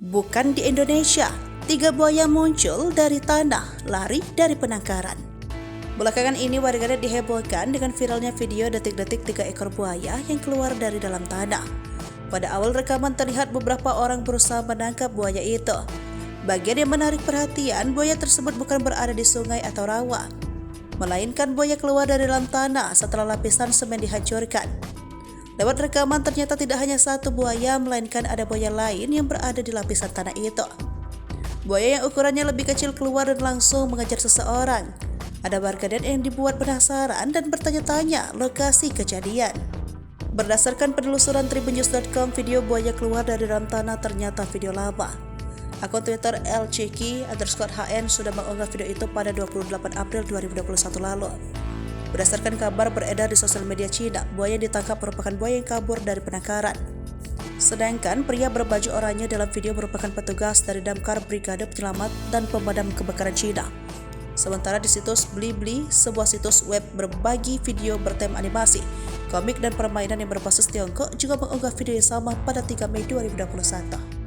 Bukan di Indonesia, 3 buaya muncul dari tanah, lari dari penangkaran. Belakangan ini warganet dihebohkan dengan viralnya video detik-detik 3 ekor buaya yang keluar dari dalam tanah. Pada awal rekaman terlihat beberapa orang berusaha menangkap buaya itu. Bagian yang menarik perhatian, buaya tersebut bukan berada di sungai atau rawa, melainkan buaya keluar dari dalam tanah setelah lapisan semen dihancurkan. Lewat rekaman ternyata tidak hanya satu buaya, melainkan ada buaya lain yang berada di lapisan tanah itu. Buaya yang ukurannya lebih kecil keluar dan langsung mengejar seseorang. Ada warganet yang dibuat penasaran dan bertanya-tanya lokasi kejadian. Berdasarkan penelusuran tribunnews.com, video buaya keluar dari dalam tanah ternyata video lama. Akun Twitter @lceki_hn sudah mengunggah video itu pada 28 April 2021 lalu. Berdasarkan kabar beredar di sosial media Cina, buaya yang ditangkap merupakan buaya yang kabur dari penangkaran. Sedangkan pria berbaju oranye dalam video merupakan petugas dari Damkar Brigade Penyelamat dan Pemadam Kebakaran Cina. Sementara di situs Blibli, sebuah situs web berbagi video bertema animasi, komik dan permainan yang berbasis Tiongkok juga mengunggah video yang sama pada 3 Mei 2021.